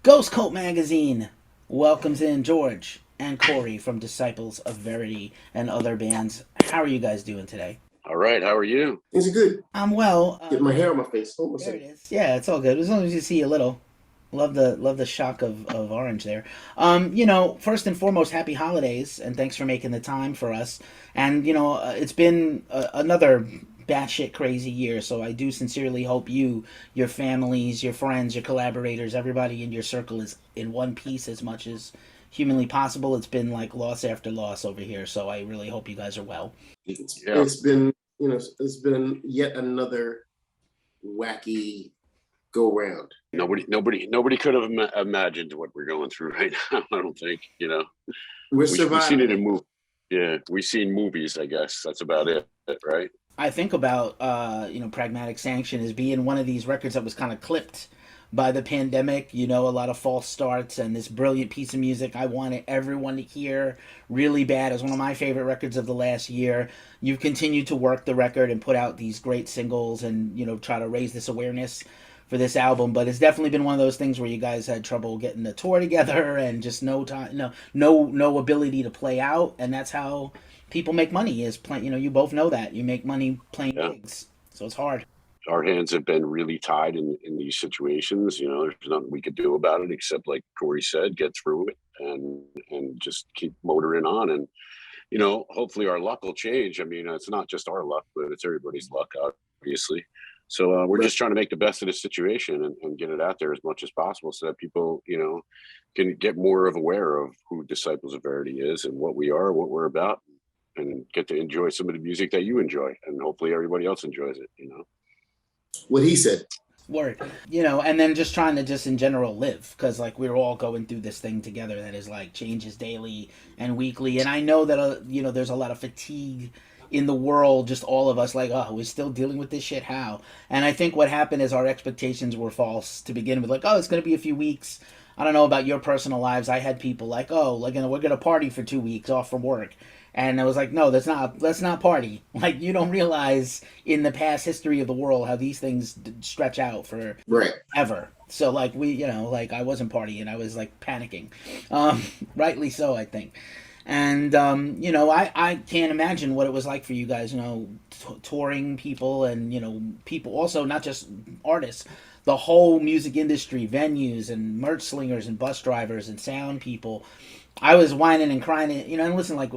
Ghost Cult Magazine welcomes in George and Corey from Disciples of Verity and other bands. How are you guys doing today? All right, how are you? Things are good. I'm well. Get my hair on my face. Hold on a There it second. is. Yeah, it's all good as long as you see a little. Love the shock of orange there. First and foremost, happy holidays and thanks for making the time for us. And it's been another batshit crazy year. So I do sincerely hope you, your families, your friends, your collaborators, everybody in your circle is in one piece as much as humanly possible. It's been like loss after loss over here. So I really hope you guys are well. It's, Yeah, it's been, it's been yet another wacky go round. nobody could have imagined what we're going through right now. I don't think. We're We've seen surviving it in it. Yeah, we've seen movies. I guess that's about it, right? I think about Pragmatic Sanction as being one of these records that was kind of clipped by the pandemic. A lot of false starts and this brilliant piece of music I wanted everyone to hear really bad. It was one of my favorite records of the last year. You've continued to work the record and put out these great singles and try to raise this awareness for this album, but it's definitely been one of those things where you guys had trouble getting the tour together and just no time, no ability to play out, and that's how people make money is playing. You both know that you make money playing Yeah, gigs, so it's hard. our hands have been really tied in these situations. There's nothing we could do about it except, like Corey said, get through it and just keep motoring on. And hopefully our luck will change. I mean, it's not just our luck, but it's everybody's luck, obviously. So we're Right. just trying to make the best of the situation and get it out there as much as possible so that people, can get more of aware of who Disciples of Verity is and what we are, what we're about, and get to enjoy some of the music that you enjoy. And hopefully everybody else enjoys it. What he said. Word. And then just trying to just in general live because like we're all going through this thing together that is like changes daily and weekly, and I know that there's a lot of fatigue in the world, just all of us like, oh, we're still dealing with this shit, how? And I think what happened is our expectations were false to begin with, like, oh, it's going to be a few weeks. I don't know about your personal lives. I had people like, oh, like, we're going to party for 2 weeks off from work. And I was like, no, let's not party. Like, you don't realize in the past history of the world how these things stretch out for Right. ever. So like like I wasn't partying, I was like panicking, um, rightly so, I think. And I can't imagine what it was like for you guys. Touring people and people also not just artists, the whole music industry, venues and merch slingers and bus drivers and sound people. I was whining and crying, and listen, like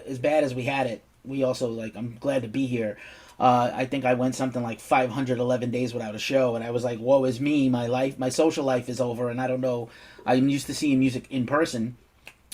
as bad as we had it, we also like I'm glad to be here. I think I went something like 511 days without a show, and I was like, "Woe is me! My life, my social life is over." And I don't know. I'm used to seeing music in person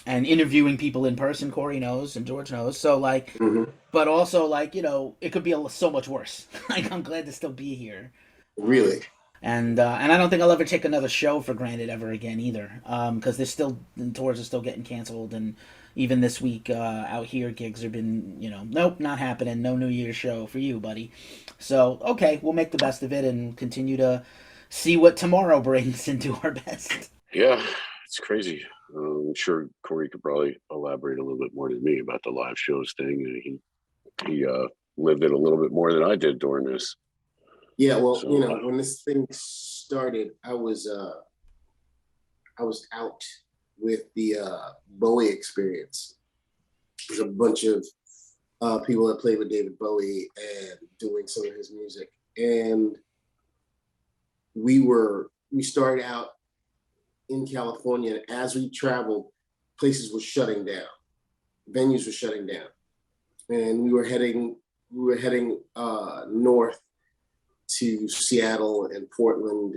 and interviewing people in person. Corey knows and George knows. So like, Mm-hmm. but also like it could be so much worse. Like I'm glad to still be here. Really. And I don't think I'll ever take another show for granted ever again either, because there's still the tours are still getting canceled, and even this week out here gigs have been nope, not happening, no New Year's show for you, buddy. So okay, we'll make the best of it and continue to see what tomorrow brings and do our best. Yeah, it's crazy. I'm sure Corey could probably elaborate a little bit more than me about the live shows thing. He lived it a little bit more than I did during this. Yeah. Well, So when this thing started, I was out with the Bowie experience. There's a bunch of people that played with David Bowie and doing some of his music, and we started out in California. And as we traveled, places were shutting down, venues were shutting down, and we were heading north to Seattle and Portland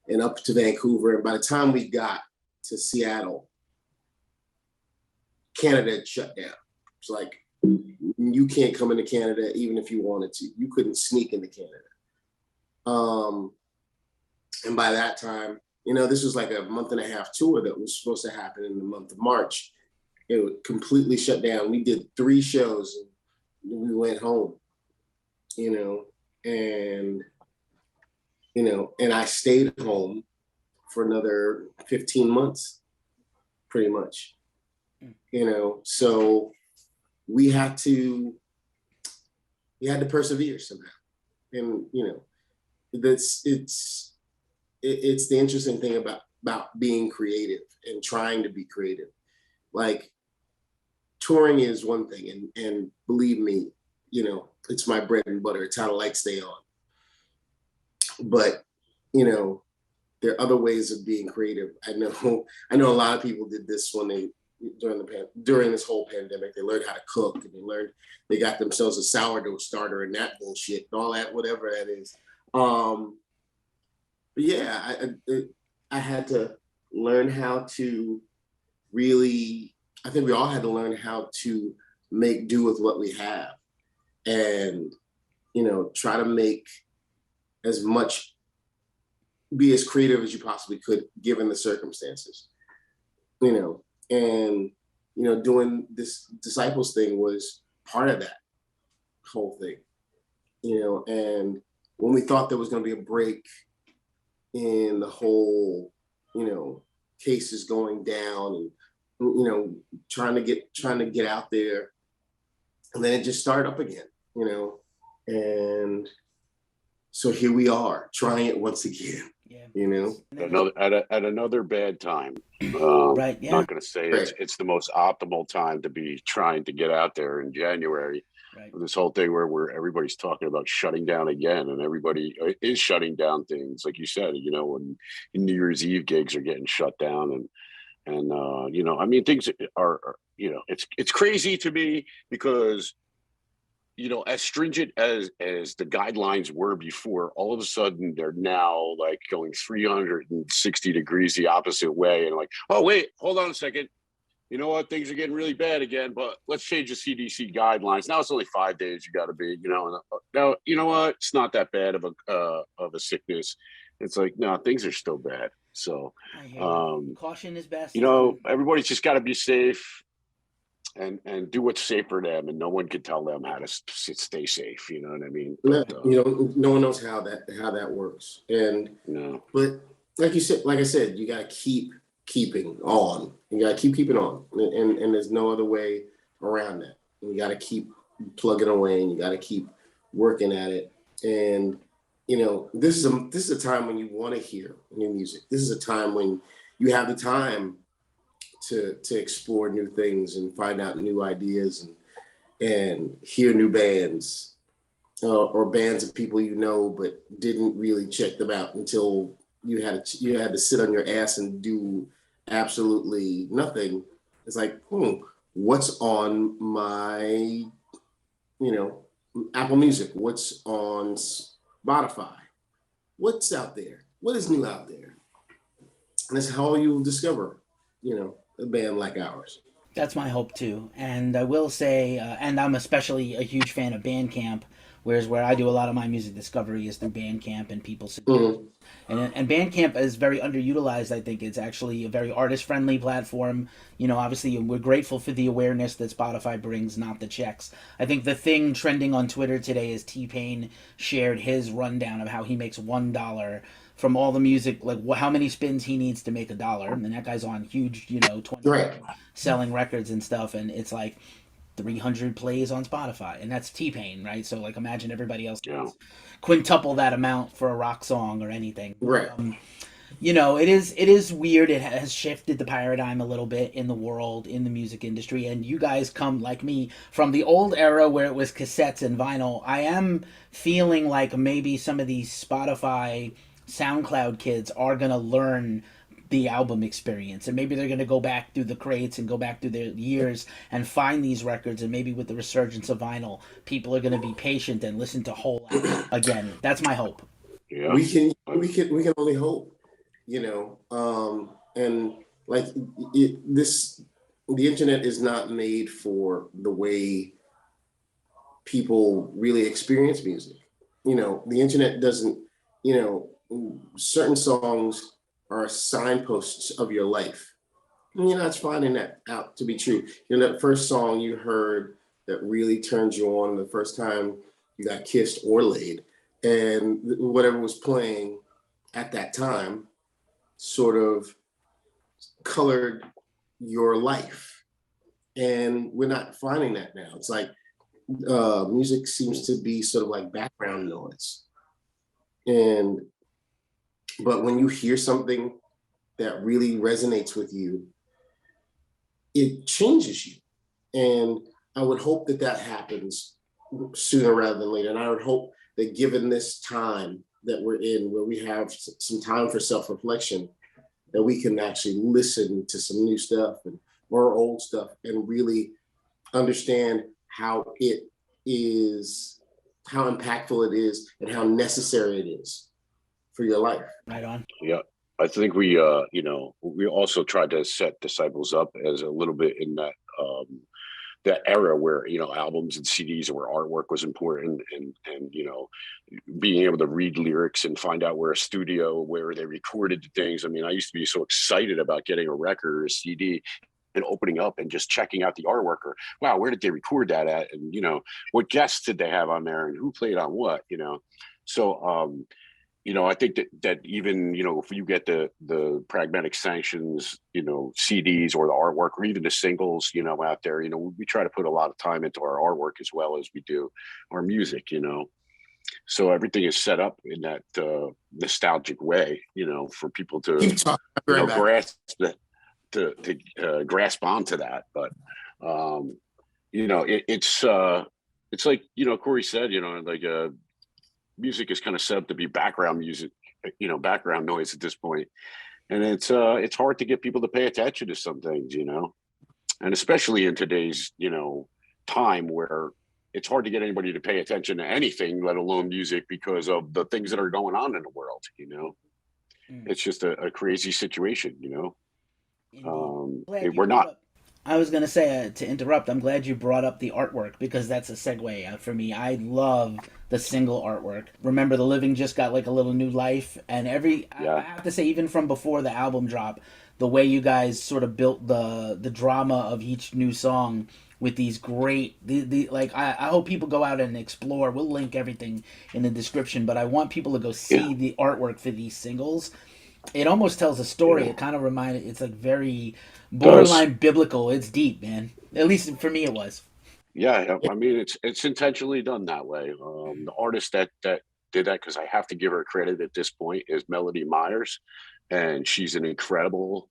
and up to Vancouver. And by the time we got to Seattle, Canada had shut down. It's like you can't come into Canada even if you wanted to. You couldn't sneak into Canada. Um, and by that time, this was like a month and a half tour that was supposed to happen in the month of March. It was completely shut down. We did 3 shows and we went home, and and I stayed home for another 15 months, pretty much. So we had to persevere somehow. And that's it's the interesting thing about about being creative and trying to be creative. Like touring is one thing, and believe me, you know, it's my bread and butter. It's how the lights stay on. But, you know, there are other ways of being creative. I know a lot of people did this when they during this whole pandemic. They learned how to cook, and they got themselves a sourdough starter and that bullshit and all that, whatever that is. But yeah, I had to learn how to really. I think we all had to learn how to make do with what we have, and you know, try to make as much, be as creative as you possibly could given the circumstances, you know. And you know, doing this disciples thing was part of that whole thing, you know. And when we thought there was going to be a break in the whole, you know, cases going down, and you know, trying to get out there, and then it just started up again, you know. And so here we are trying it once again. Yeah. You know, at another bad time. Right. Yeah. Not going to say it's the most optimal time to be trying to get out there in January. Right. This whole thing where everybody's talking about shutting down again, and everybody is shutting down things, like you said. You know, when New Year's Eve gigs are getting shut down, and you know, I mean, things are you know, it's crazy to me because, you know, as stringent as the guidelines were before, all of a sudden they're now like going 360 degrees the opposite way, and like, oh wait, hold on a second, you know what, things are getting really bad again, but let's change the CDC guidelines. Now it's only 5 days you got to be, you know, and now you know what, it's not that bad of a sickness. It's like, no, things are still bad. So I hear you. Caution is best. you know, everybody's just got to be safe and do what's safe for them, and no one can tell them how to stay safe. You know what I mean? But, you know, no one knows how that works. And no, but like I said, you got to keeping on. You got to keeping on, and there's no other way around that. And you got to keep plugging away, and you got to keep working at it. And you know, this is a time when you want to hear new music. This is a time when you have the time to explore new things and find out new ideas and hear new bands, or bands of people you know but didn't really check them out until you had to sit on your ass and do absolutely nothing. It's like, what's on my, you know, Apple Music? What's on Spotify? What's out there? What is new out there? And that's how you'll discover, you know, a band like ours. That's my hope too. And I will say, and I'm especially a huge fan of Bandcamp, whereas where I do a lot of my music discovery is through Bandcamp and people. And Bandcamp is very underutilized. I think it's actually a very artist-friendly platform. You know, obviously we're grateful for the awareness that Spotify brings, not the checks. I think the thing trending on Twitter today is T-Pain shared his rundown of how he makes $1 from all the music, like how many spins he needs to make $1. And that guy's on huge, you know, 20 selling records and stuff, and it's like 300 plays on Spotify, and that's T-Pain, right? So like imagine everybody else quintuple that amount for a rock song or anything. Right. You know, it is weird. It has shifted the paradigm a little bit in the world, in the music industry, and you guys come like me from the old era where it was cassettes and vinyl. I am feeling like maybe some of these Spotify, SoundCloud kids are gonna learn the album experience, and maybe they're going to go back through the crates and go back through their years and find these records, and maybe with the resurgence of vinyl, people are going to be patient and listen to whole albums again. That's my hope. Yeah, we can only hope, you know. And like the internet is not made for the way people really experience music. You know, the internet doesn't, you know, certain songs are signposts of your life. And you're not finding that out to be true. You know, that first song you heard that really turns you on, the first time you got kissed or laid, and whatever was playing at that time sort of colored your life. And we're not finding that now. It's like music seems to be sort of like background noise. But when you hear something that really resonates with you, it changes you. And I would hope that that happens sooner rather than later. And I would hope that given this time that we're in, where we have some time for self-reflection, that we can actually listen to some new stuff and or old stuff and really understand how it is, how impactful it is, and how necessary it is for your life. Right on. Yeah. I think we, you know, we also tried to set Disciples up as a little bit in that era where, you know, albums and CDs where artwork was important, and you know, being able to read lyrics and find out where a studio, where they recorded things. I mean, I used to be so excited about getting a record or a CD and opening up and just checking out the artwork, or wow, where did they record that at, and you know, what guests did they have on there and who played on what, you know. So you know, I think that even, you know, if you get the Pragmatic Sanctions, you know, CDs or the artwork or even the singles, you know, out there, you know, we try to put a lot of time into our artwork as well as we do our music, you know. So everything is set up in that nostalgic way, you know, for people to, you know, grasp to grasp onto that. But you know, it's like, you know, Corey said, you know, like music is kind of set up to be background music, you know, background noise at this point. And it's hard to get people to pay attention to some things, you know, and especially in today's, you know, time where it's hard to get anybody to pay attention to anything, let alone music, because of the things that are going on in the world, you know. It's just a crazy situation, you know. We're not. I was gonna say, to interrupt, I'm glad you brought up the artwork, because that's a segue for me. I love the single artwork. Remember the Living just got like a little new life, and I have to say, even from before the album drop, the way you guys sort of built the drama of each new song with these great like I hope people go out and explore. We'll link everything in the description, but I want people to go see the artwork for these singles. It almost tells a story. It kind of it's like very borderline biblical. It's deep, man. At least for me, it was. Yeah, I mean, it's intentionally done that way. The artist that did that, because I have to give her credit at this point, is Melody Myers, and she's an incredible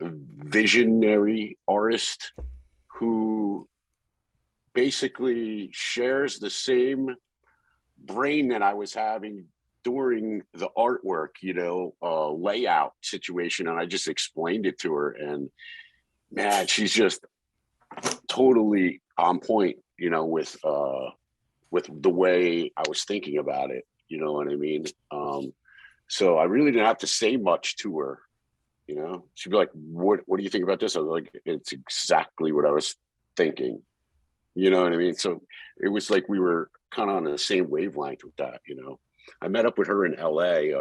visionary artist who basically shares the same brain that I was having during the artwork, you know, layout situation. And I just explained it to her, and man, she's just totally on point, you know, with the way I was thinking about it, you know what I mean? So I really didn't have to say much to her, you know. She'd be like, what do you think about this? I was like, it's exactly what I was thinking, you know what I mean? So it was like we were kind of on the same wavelength with that, you know. I met up with her in LA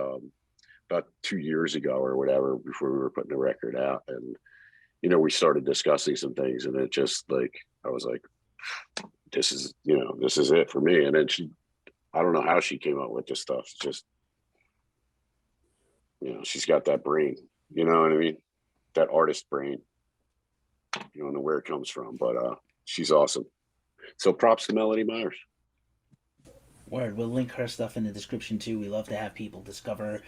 about 2 years ago or whatever, before we were putting the record out, and you know, we started discussing some things, and it just like, I was like, this is, you know, this is it for me. And then I don't know how she came up with this stuff. It's just, you know, she's got that brain, you know what I mean? That artist brain. You don't know where it comes from, but she's awesome. So props to Melody Myers. Word. We'll link her stuff in the description too. We love to have people discover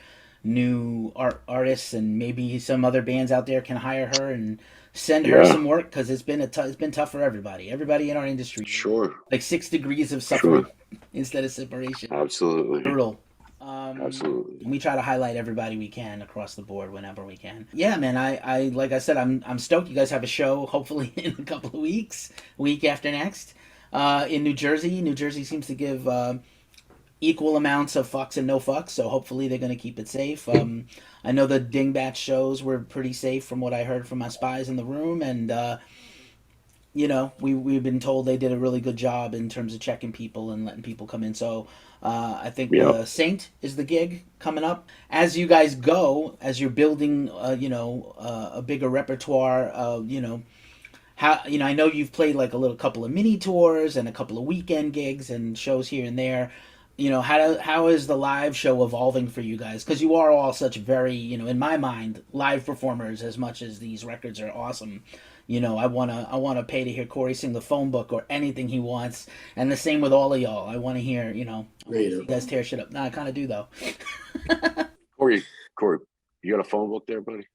new artists, and maybe some other bands out there can hire her and send her some work, because it's been it's been tough for everybody in our industry. Sure. Like 6 degrees of suffering instead of separation. Absolutely. Brutal. Absolutely. We try to highlight everybody we can across the board whenever we can. Yeah, man. I like I said, I'm stoked. You guys have a show hopefully in a couple of weeks, week after next, in New Jersey. New Jersey seems to give equal amounts of fucks and no fucks, so hopefully they're going to keep it safe. I know the Dingbat shows were pretty safe from what I heard from my spies in the room, and you know, we've been told they did a really good job in terms of checking people and letting people come in. So I think Saint is the gig coming up. As you guys go, as you're building, you know, a bigger repertoire, you know, how, you know, I know you've played like a couple of mini tours and a couple of weekend gigs and shows here and there. You know, how is the live show evolving for you guys? Because you are all such very, you know, in my mind, live performers. As much as these records are awesome, you know, I wanna pay to hear Corey sing the phone book or anything he wants, and the same with all of y'all. I want to hear, you know, you guys tear shit up. Nah, I kind of do though. Corey, You got a phone book there, buddy?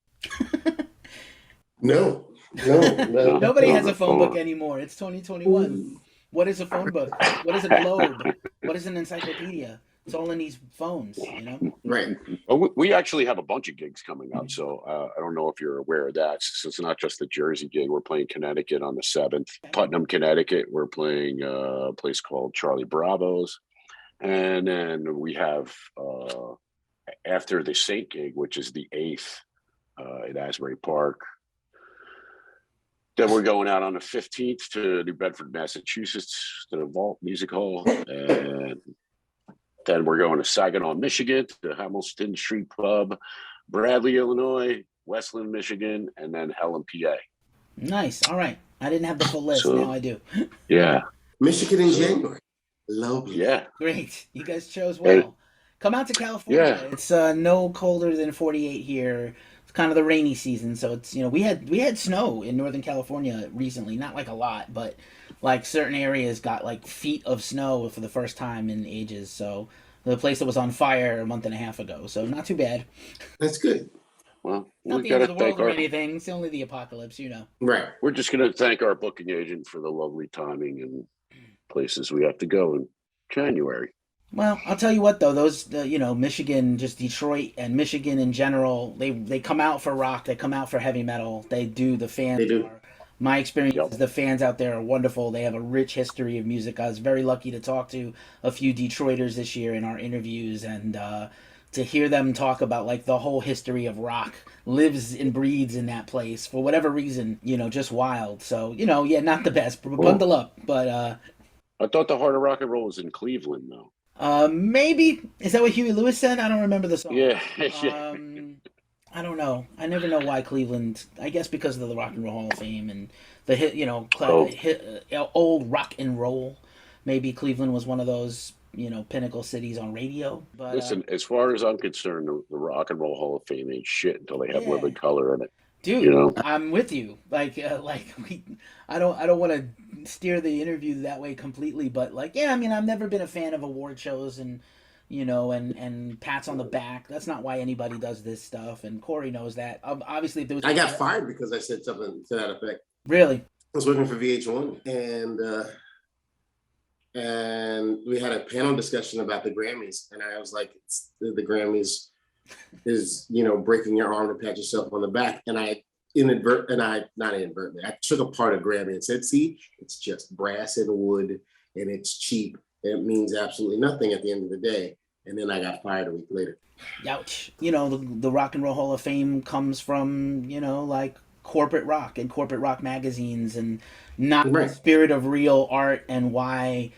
No, no. Nobody No, has a no, phone book anymore. It's 2021. What is a phone book? What is a globe? What is an encyclopedia? It's all in these phones, you know? Right. Well, we actually have a bunch of gigs coming up, so I don't know if you're aware of that. So it's not just the Jersey gig. We're playing Connecticut on the 7th. Putnam, Connecticut. We're playing a place called Charlie Bravo's, and then we have after the Saint gig, which is the 8th at Asbury Park. Then we're going out on the 15th to New Bedford, Massachusetts, to the Vault Music Hall, and then we're going to Saginaw, Michigan, to Hamilton Street Club, Bradley, Illinois, Westland, Michigan, and then Helen, PA. Nice. All right. I didn't have the full list. So, now I do. Yeah. Michigan in January. Lovely. Yeah. Great. You guys chose well. Come out to California. Yeah. It's no colder than 48 here. It's kind of the rainy season, so it's, we had snow in Northern California recently. Not like a lot, but like certain areas got like feet of snow for the first time in ages. So the place that was on fire a month and a half ago. So not too bad. That's good. Well, Not we the got end to of the world thank or anything. It's only the apocalypse, Right. We're just going to thank our booking agent for the lovely timing and places we have to go in January. Well, I'll tell you what though, those Michigan, just Detroit and Michigan in general, they come out for rock, they come out for heavy metal. They do. The fans They do. are. My experience Yep. is the fans out there are wonderful. They have a rich history of music. I was very lucky to talk to a few Detroiters this year in our interviews, and to hear them talk about like the whole history of rock lives and breathes in that place for whatever reason, just wild. So, yeah, not the best. Bundle up, but I thought the Heart of Rock and Roll was in Cleveland, though. maybe is that what Huey Lewis said? I don't remember the song. Yeah. I don't know. I never know why Cleveland. I guess because of the Rock and Roll Hall of Fame and the old rock and roll. Maybe Cleveland was one of those pinnacle cities on radio. But Listen, as far as I'm concerned, the Rock and Roll Hall of Fame ain't shit until they have Yeah. Living Color in it. dude, I'm with you. I don't want to steer the interview that way completely, but I've never been a fan of award shows and and pats on the back. That's not why anybody does this stuff, and Corey knows that. Obviously, if there was I got fired because I said something to that effect. Really? I was working for VH1, and we had a panel discussion about the Grammys, and I was like, the Grammys is breaking your arm to pat yourself on the back, and I not inadvertently, I took apart a Grammy and said, see, it's just brass and wood, and it's cheap. It means absolutely nothing at the end of the day. And then I got fired a week later. Ouch. The Rock and Roll Hall of Fame comes from, like corporate rock and corporate rock magazines, and not Right. the spirit of real art and why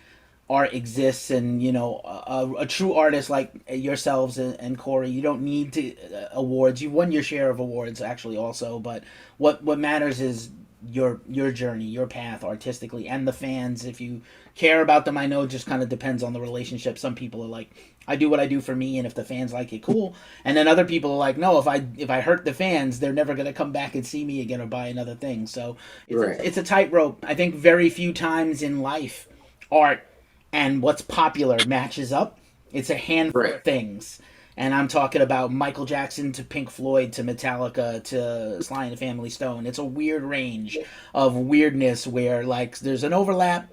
art exists. And, a true artist like yourselves and Corey, you don't need to awards. You've won your share of awards actually also, but what matters is your journey, your path artistically, and the fans. If you care about them, I know it just kind of depends on the relationship. Some people are like, I do what I do for me, and if the fans like it, cool. And then other people are like, no, if I hurt the fans, they're never gonna come back and see me again or buy another thing. So it's a tightrope. I think very few times in life art and what's popular matches up. It's a handful of things. And I'm talking about Michael Jackson to Pink Floyd to Metallica to Sly and the Family Stone. It's a weird range of weirdness where there's an overlap.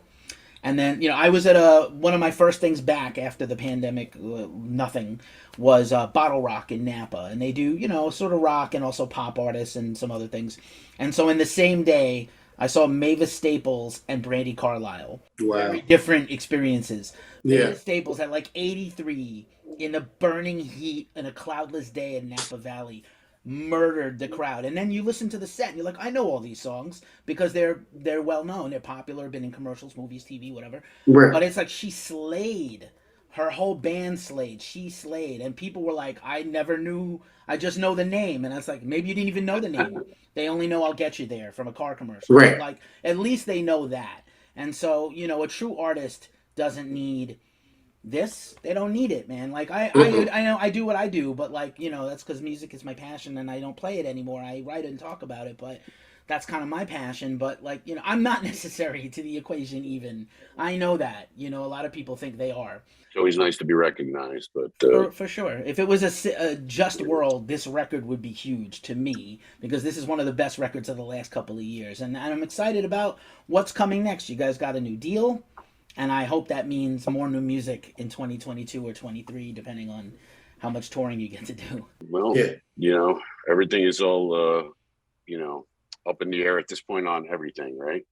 And then, I was at one of my first things back after the pandemic, nothing, was Bottle Rock in Napa. And they do, sort of rock and also pop artists and some other things. And so in the same day, I saw Mavis Staples and Brandi Carlile. Wow. Very different experiences. Yeah. Mavis Staples at 83 in the burning heat in a cloudless day in Napa Valley murdered the crowd. And then you listen to the set and you're like, I know all these songs because they're well known, they're popular, been in commercials, movies, TV, whatever. Right. But it's like she slayed. Her whole band slayed. She slayed. And people were like, I never knew. I just know the name. And I was like, maybe you didn't even know the name. They only know I'll Get You There from a car commercial. Right. Like, at least they know that. And so, a true artist doesn't need this. They don't need it, man. Like, I know I do what I do, but that's because music is my passion and I don't play it anymore. I write and talk about it. But that's kind of my passion. But like, you know, I'm not necessary to the equation even. I know that, you know, a lot of people think they are. It's always nice to be recognized, but For sure. If it was a just world, this record would be huge to me because this is one of the best records of the last couple of years. And I'm excited about what's coming next. You guys got a new deal, and I hope that means more new music in 2022 or 23, depending on how much touring you get to do. well, Yeah. you know, everything is all you know, up in the air at this point on everything, right?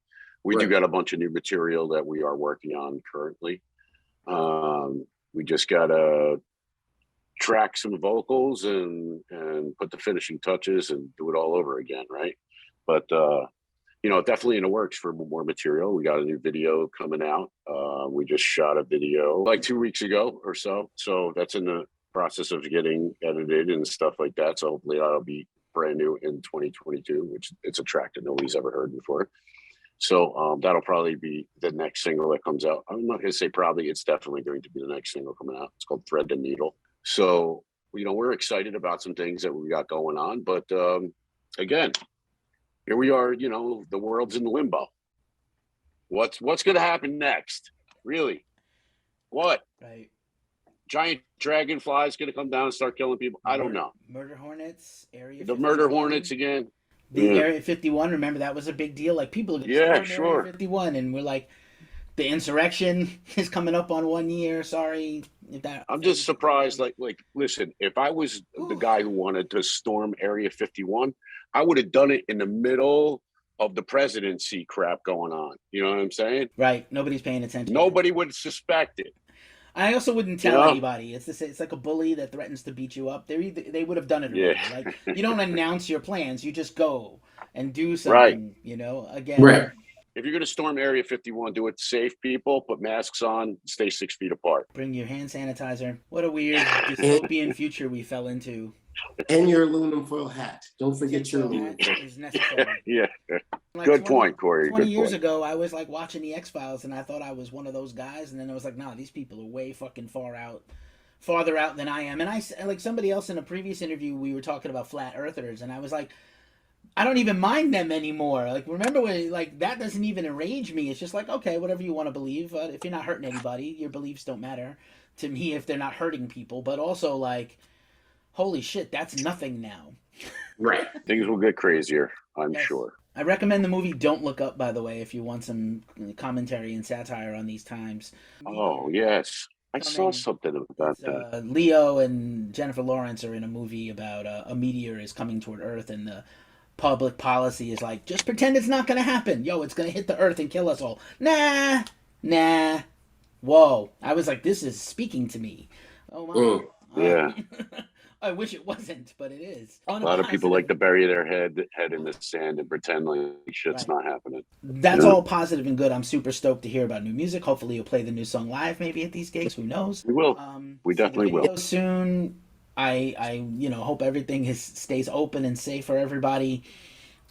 We do Right. got a bunch of new material that we are working on currently. We just gotta track some vocals and put the finishing touches and do it all over again, right? But you know, definitely in the works for more material. We got a new video coming out. We just shot a video like 2 weeks ago or so. So that's in the process of getting edited and stuff like that. So hopefully that'll be brand new in 2022, which it's a track that nobody's ever heard before. So that'll probably be the next single that comes out. I'm not going to say probably, it's definitely going to be the next single coming out. It's called Thread the Needle. So, you know, we're excited about some things that we got going on. But again, here we are, you know, the world's in limbo. What's going to happen next? Really? What? Right. Giant dragonfly is going to come down and start killing people? I don't know. Murder Hornets, Area The 51. murder hornets again. The Area 51, remember that was a big deal. Like people are going to Yeah, storm sure. Area 51, and we're like, the insurrection is coming up on 1 year. Sorry if that. I'm just surprised. Like, listen, if I was the guy who wanted to storm Area 51, I would have done it in the middle of the presidency crap going on. You know what I'm saying? Right. Nobody's paying attention. Nobody would suspect it. I also wouldn't tell anybody. It's like a bully that threatens to beat you up. They would have done it already. Yeah. Like you don't announce your plans. You just go and do something. Right. You know, again. Right. If you're going to storm Area 51, do it safe, people. Put masks on. Stay 6 feet apart. Bring your hand sanitizer. What a weird dystopian future we fell into. And your aluminum foil hat. Don't forget your aluminum That foil. is necessary. Yeah. Like Good point, Corey. 20 Good years point. ago, I was like watching the X-Files, and I thought I was one of those guys, and then I was like, nah, these people are way fucking farther out than I am. And I, like somebody else in a previous interview, we were talking about flat earthers, and I was like, I don't even mind them anymore. Like, remember when, like, that doesn't even enrage me. It's just like, okay, whatever you want to believe. If you're not hurting anybody, your beliefs don't matter to me if they're not hurting people. But also, like, holy shit, that's nothing now. Right. Things will get crazier, I'm Yes. sure. I recommend the movie Don't Look Up, by the way, if you want some commentary and satire on these times. Oh, yes. I saw Coming. something about It's, that. Leo and Jennifer Lawrence are in a movie about a meteor is coming toward Earth, and the public policy is like, just pretend it's not going to happen. Yo, it's going to hit the Earth and kill us all. Nah. Whoa. I was like, this is speaking to me. Oh, my. Yeah. I wish it wasn't, but it is. A lot of people like to bury their head in the sand and pretend like shit's not happening. That's all positive and good. I'm super stoked to hear about new music. Hopefully, you'll play the new song live, maybe at these gigs. Who knows? We will. We definitely will. Soon. I hope everything stays open and safe for everybody.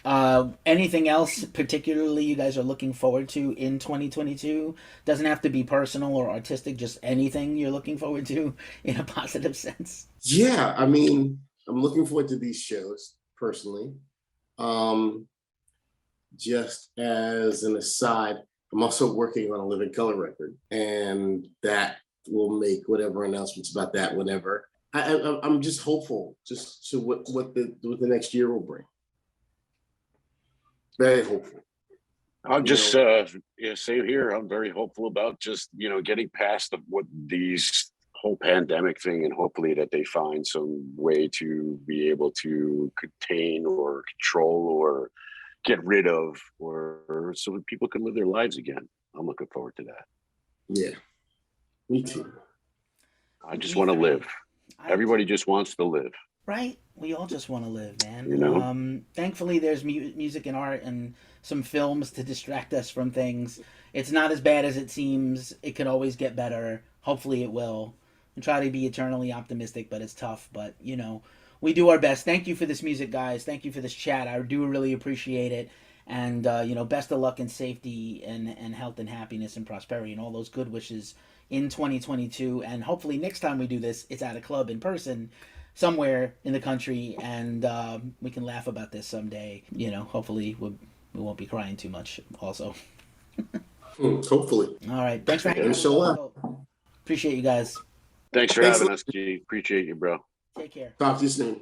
Anything else particularly you guys are looking forward to in 2022? Doesn't have to be personal or artistic, just anything you're looking forward to in a positive sense. Yeah, I mean, I'm looking forward to these shows personally. Just as an aside, I'm also working on a Living Color record, and that will make whatever announcements about that whenever. I'm just hopeful, just to what the next year will bring. Very hopeful. I'm just same here. I'm very hopeful about just getting past what these whole pandemic thing, and hopefully that they find some way to be able to contain or control or get rid of, or so that people can live their lives again. I'm looking forward to that. Yeah, me too. I just want to live. Everybody just wants to live. Right? We all just want to live, man. Thankfully, there's music and art and some films to distract us from things. It's not as bad as it seems. It can always get better. Hopefully it will. And try to be eternally optimistic, but it's tough. But, we do our best. Thank you for this music, guys. Thank you for this chat. I do really appreciate it. And, best of luck and safety and health and happiness and prosperity and all those good wishes in 2022. And hopefully next time we do this, it's at a club in person, somewhere in the country, and we can laugh about this someday. You know, hopefully we won't be crying too much. Also, Hopefully. all right. Thanks for hanging out. Inshallah. Appreciate you guys. Thanks for Thanks a having lot. us, G. Appreciate you, bro. Take care. Talk to you soon.